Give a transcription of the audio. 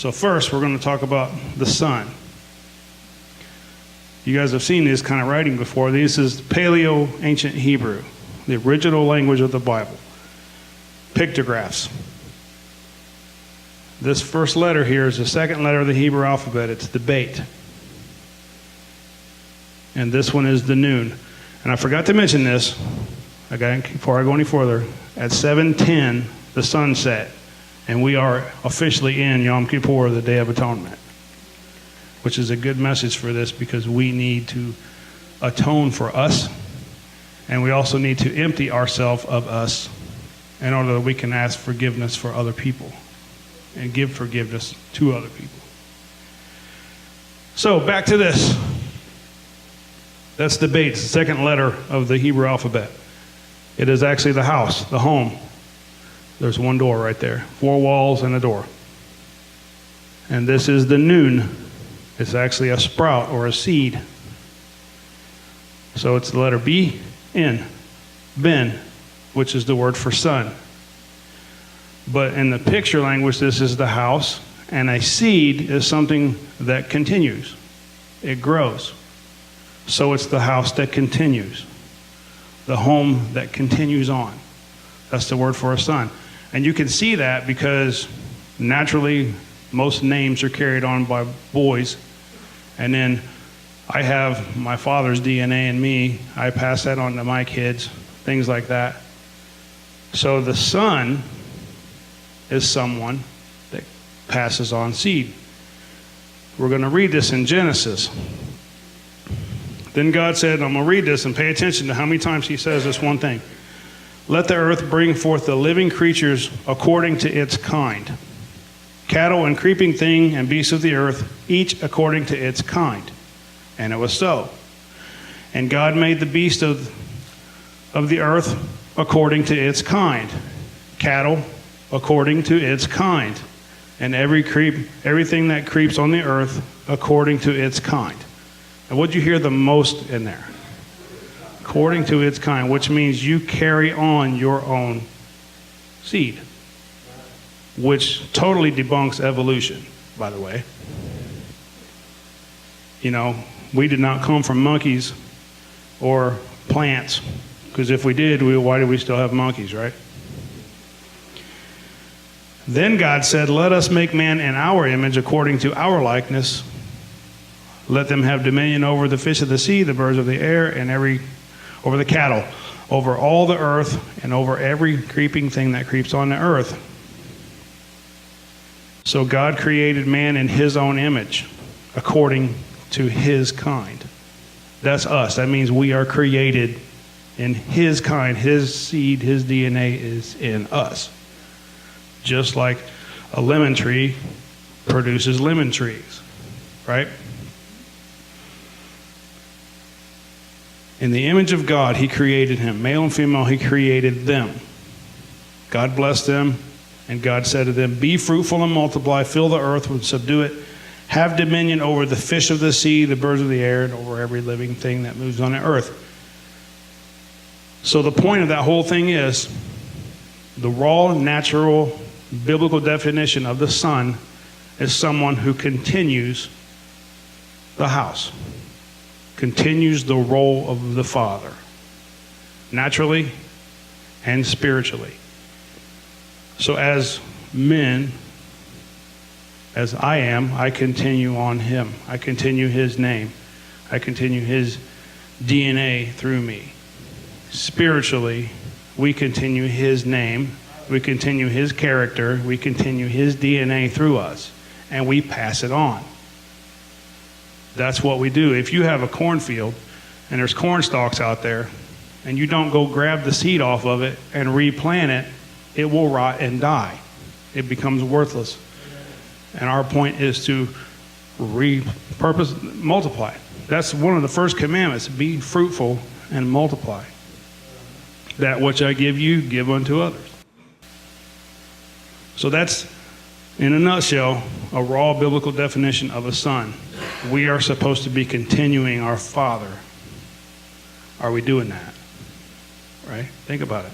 So first, we're going to talk about the sun. You guys have seen this kind of writing before. This is Paleo Ancient Hebrew, the original language of the Bible. Pictographs. This first letter here is the second letter of the Hebrew alphabet. It's the Beit. And this one is the Nun. And I forgot to mention this, okay, before I go any further. At 7:10, the sun set, and we are officially in Yom Kippur, the Day of Atonement, which is a good message for this because we need to atone for us, and we also need to empty ourselves of us in order that we can ask forgiveness for other people and give forgiveness to other people. So back to this. That's the Beit, the second letter of the Hebrew alphabet. It is actually the house, the home. There's one door right there, 4 walls and a door. And this is the Nun. It's actually a sprout or a seed. So it's the letter B, N, Ben, which is the word for sun. But in the picture language, this is the house, and a seed is something that continues. It grows. So it's the house that continues. The home that continues on. That's the word for a son. And you can see that because naturally most names are carried on by boys. And then I have my father's DNA in me. I pass that on to my kids, things like that. So the son is someone that passes on seed. We're going to read this in Genesis. Then God said, I'm going to read this and pay attention to how many times he says this one thing. Let the earth bring forth the living creatures according to its kind. Cattle and creeping thing and beasts of the earth, each according to its kind. And it was so. And God made the beast of the earth according to its kind. Cattle according to its kind. And everything that creeps on the earth according to its kind. And what'd you hear the most in there? According to its kind, which means you carry on your own seed, which totally debunks evolution, by the way. You know, we did not come from monkeys or plants, because if we did, why do we still have monkeys, right? Then God said, let us make man in our image according to our likeness. Let them have dominion over the fish of the sea, the birds of the air, and over the cattle, over all the earth, and over every creeping thing that creeps on the earth. So God created man in his own image, according to his kind. That's us. That means we are created in his kind. His seed, his DNA is in us. Just like a lemon tree produces lemon trees, right? In the image of God, he created him. Male and female, he created them. God blessed them, and God said to them, be fruitful and multiply, fill the earth and subdue it. Have dominion over the fish of the sea, the birds of the air, and over every living thing that moves on the earth. So the point of that whole thing is, the raw, natural, biblical definition of the son is someone who continues the house. Continues the role of the father, naturally and spiritually. So as men, as I am, I continue on him. I continue his name. I continue his DNA through me. Spiritually, we continue his name. We continue his character. We continue his DNA through us. And we pass it on. That's what we do. If you have a cornfield and there's corn stalks out there and you don't go grab the seed off of it and replant it, it will rot and die. It becomes worthless. And our point is to repurpose, multiply. That's one of the first commandments. Be fruitful and multiply. That which I give you, give unto others. So that's, in a nutshell, a raw biblical definition of a son. We are supposed to be continuing our Father. Are we doing that? Right? Think about it.